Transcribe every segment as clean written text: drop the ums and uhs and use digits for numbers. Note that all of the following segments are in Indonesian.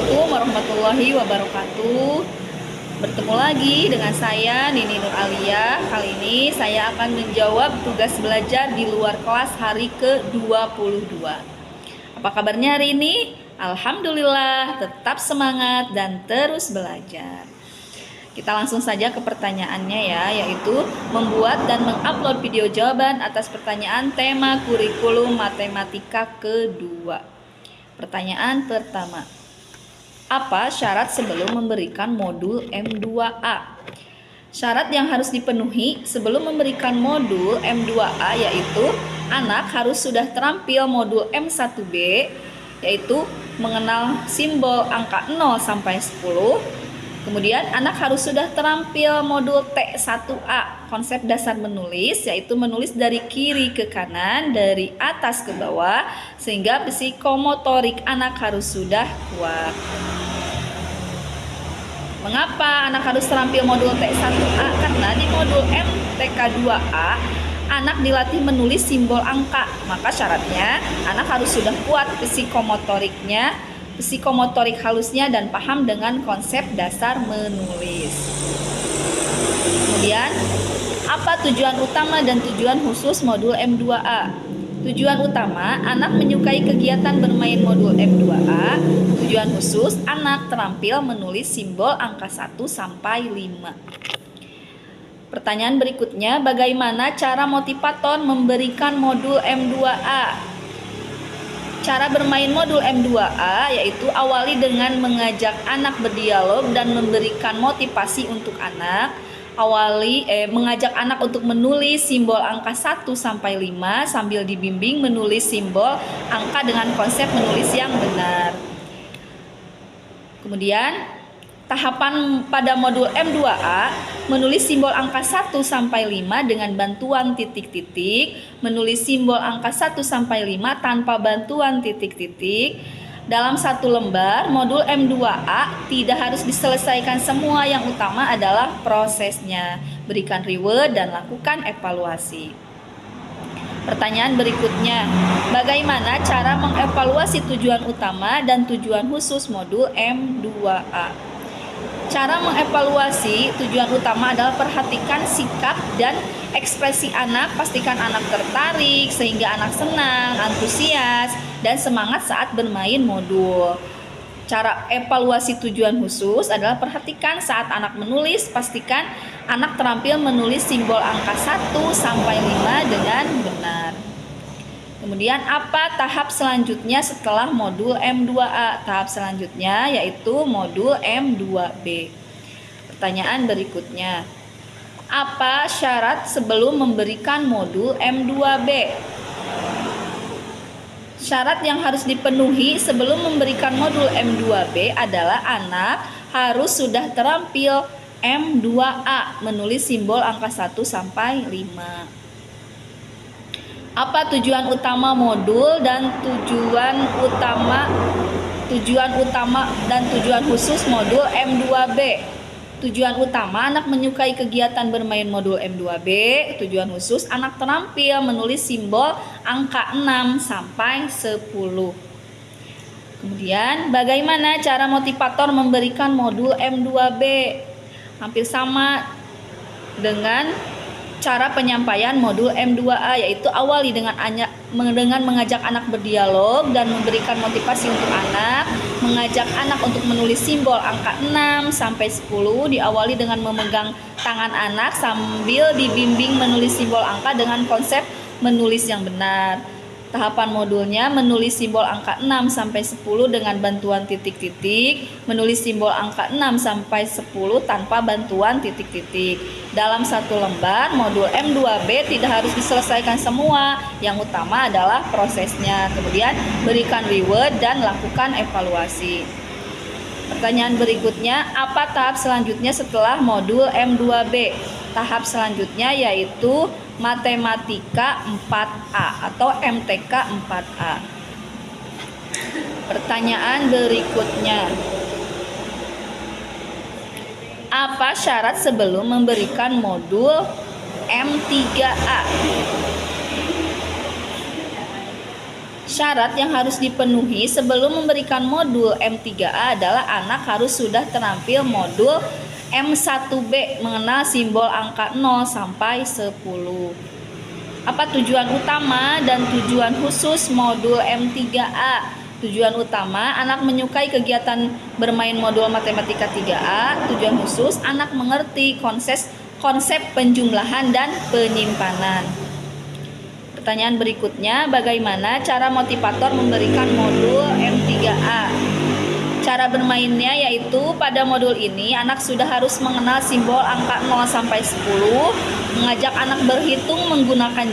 Assalamualaikum warahmatullahi wabarakatuh. Bertemu lagi dengan saya Nini Nur Alia. Kali ini saya akan menjawab tugas belajar di luar kelas hari ke-22. Apa kabarnya hari ini? Alhamdulillah, tetap semangat dan terus belajar. Kita langsung saja ke pertanyaannya ya, yaitu membuat dan mengupload video jawaban atas pertanyaan tema kurikulum matematika kedua. Pertanyaan pertama, apa syarat sebelum memberikan modul M2A? Syarat yang harus dipenuhi sebelum memberikan modul M2A yaitu anak harus sudah terampil modul M1B, yaitu mengenal simbol angka 0 sampai 10. Kemudian anak harus sudah terampil modul T1A, konsep dasar menulis, yaitu menulis dari kiri ke kanan, dari atas ke bawah, sehingga psikomotorik anak harus sudah kuat. Mengapa anak harus terampil modul T1A? Karena di modul MTK2A anak dilatih menulis simbol angka, maka syaratnya anak harus sudah kuat psikomotorik halusnya dan paham dengan konsep dasar menulis. Kemudian, apa tujuan utama dan tujuan khusus modul M2A? Tujuan utama, anak menyukai kegiatan bermain modul M2A. Tujuan khusus, anak terampil menulis simbol angka 1 sampai 5. Pertanyaan berikutnya, bagaimana cara motivator memberikan modul M2A? Cara bermain modul M2A yaitu awali dengan mengajak anak berdialog dan memberikan motivasi untuk anak. Mengajak anak untuk menulis simbol angka 1 sampai 5 sambil dibimbing menulis simbol angka dengan konsep menulis yang benar. Kemudian tahapan pada modul M2A, menulis simbol angka 1 sampai 5 dengan bantuan titik-titik, menulis simbol angka 1 sampai 5 tanpa bantuan titik-titik. Dalam satu lembar, modul M2A tidak harus diselesaikan semua, yang utama adalah prosesnya. Berikan reward dan lakukan evaluasi. Pertanyaan berikutnya, bagaimana cara mengevaluasi tujuan utama dan tujuan khusus modul M2A? Cara mengevaluasi tujuan utama adalah perhatikan sikap dan ekspresi anak, pastikan anak tertarik sehingga anak senang, antusias, dan semangat saat bermain modul. Cara evaluasi tujuan khusus adalah perhatikan saat anak menulis, pastikan anak terampil menulis simbol angka 1 sampai 5 dengan benar. Kemudian apa tahap selanjutnya setelah modul M2A? Tahap selanjutnya yaitu modul M2B. Pertanyaan berikutnya, apa syarat sebelum memberikan modul M2B? Syarat yang harus dipenuhi sebelum memberikan modul M2B adalah anak harus sudah terampil M2A, menulis simbol angka 1 sampai 5. Apa tujuan utama modul dan tujuan utama dan tujuan khusus modul M2B? Tujuan utama, anak menyukai kegiatan bermain modul M2B. Tujuan khusus, anak terampil menulis simbol angka 6 sampai 10. Kemudian, bagaimana cara motivator memberikan modul M2B? Hampir sama dengan cara penyampaian modul M2A, yaitu awali dengan mengajak anak berdialog dan memberikan motivasi untuk anak, mengajak anak untuk menulis simbol angka 6 sampai 10, diawali dengan memegang tangan anak sambil dibimbing menulis simbol angka dengan konsep menulis yang benar. Tahapan modulnya menulis simbol angka 6 sampai 10 dengan bantuan titik-titik, menulis simbol angka 6 sampai 10 tanpa bantuan titik-titik. Dalam satu lembar, modul M2B tidak harus diselesaikan semua, yang utama adalah prosesnya. Kemudian berikan reward dan lakukan evaluasi. Pertanyaan berikutnya, apa tahap selanjutnya setelah modul M2B? Tahap selanjutnya yaitu Matematika 4A atau MTK 4A. Pertanyaan berikutnya, apa syarat sebelum memberikan modul M3A? Syarat yang harus dipenuhi sebelum memberikan modul M3A adalah anak harus sudah terampil modul M1B mengenal simbol angka 0 sampai 10. Apa tujuan utama dan tujuan khusus modul M3A? Tujuan utama, anak menyukai kegiatan bermain modul matematika 3A. Tujuan khusus, anak mengerti konsep penjumlahan dan penyimpanan. Pertanyaan berikutnya, bagaimana cara motivator memberikan modul M3A? Cara bermainnya yaitu pada modul ini anak sudah harus mengenal simbol angka 0 sampai 10, mengajak anak berhitung menggunakan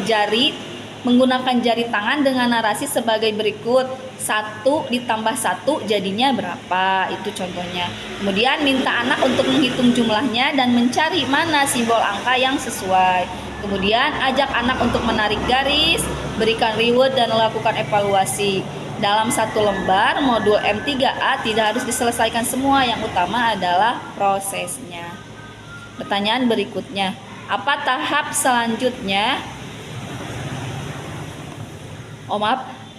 jari tangan dengan narasi sebagai berikut. 1 ditambah 1 jadinya berapa? Itu contohnya. Kemudian minta anak untuk menghitung jumlahnya dan mencari mana simbol angka yang sesuai. Kemudian ajak anak untuk menarik garis, berikan reward dan lakukan evaluasi. Dalam satu lembar modul M3A tidak harus diselesaikan semua, yang utama adalah prosesnya. Pertanyaan berikutnya, apa tahap selanjutnya?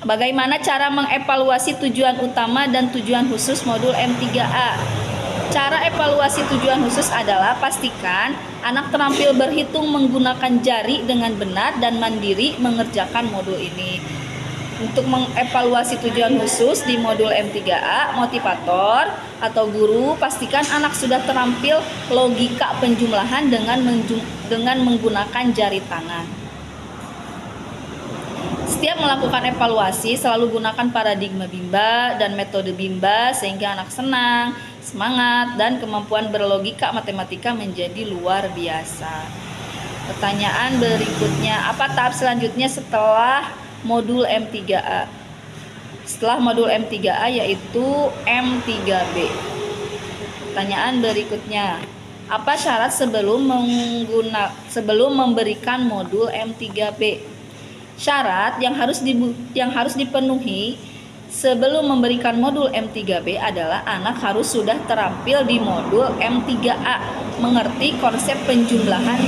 Bagaimana cara mengevaluasi tujuan utama dan tujuan khusus modul M3A? Cara evaluasi tujuan khusus adalah pastikan anak terampil berhitung menggunakan jari dengan benar dan mandiri mengerjakan modul ini. Untuk mengevaluasi tujuan khusus di modul M3A, motivator atau guru pastikan anak sudah terampil logika penjumlahan dengan menggunakan jari tangan. Setiap melakukan evaluasi selalu gunakan paradigma Bimba dan metode Bimba sehingga anak senang, semangat, dan kemampuan berlogika matematika menjadi luar biasa. Pertanyaan berikutnya, apa tahap selanjutnya setelah modul M3A? Setelah modul M3A yaitu M3B. Pertanyaan berikutnya, apa syarat sebelum memberikan modul M3B? Syarat yang harus dipenuhi sebelum memberikan modul M3B adalah anak harus sudah terampil di modul M3A, mengerti konsep penjumlahan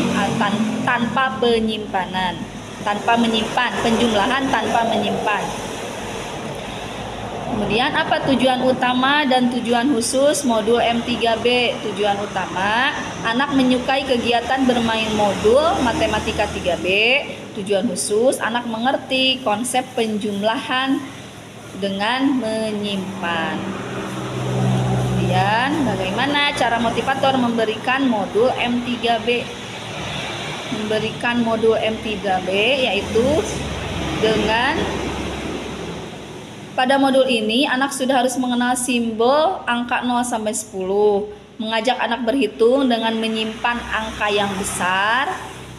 tanpa penyimpanan, penjumlahan tanpa menyimpan. Kemudian apa tujuan utama dan tujuan khusus modul M3B? Tujuan utama, anak menyukai kegiatan bermain modul matematika 3B. Tujuan khusus, anak mengerti konsep penjumlahan dengan menyimpan. Kemudian bagaimana cara motivator memberikan modul M3B? Memberikan modul M3B yaitu dengan pada modul ini anak sudah harus mengenal simbol angka 0 sampai 10, mengajak anak berhitung dengan menyimpan angka yang besar,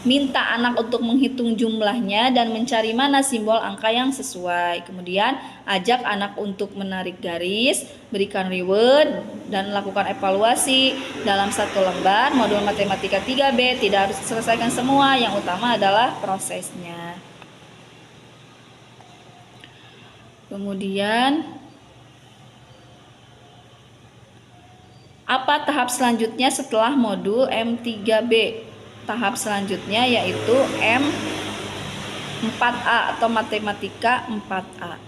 minta anak untuk menghitung jumlahnya dan mencari mana simbol angka yang sesuai. Kemudian ajak anak untuk menarik garis, berikan reward dan lakukan evaluasi. Dalam satu lembar modul matematika 3B tidak harus diselesaikan semua, yang utama adalah prosesnya. Kemudian apa tahap selanjutnya setelah modul M3B? Tahap selanjutnya yaitu M4A atau matematika 4A.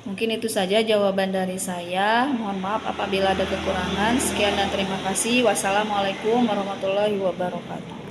Mungkin itu saja jawaban dari saya. Mohon maaf apabila ada kekurangan. Sekian dan terima kasih. Wassalamualaikum warahmatullahi wabarakatuh.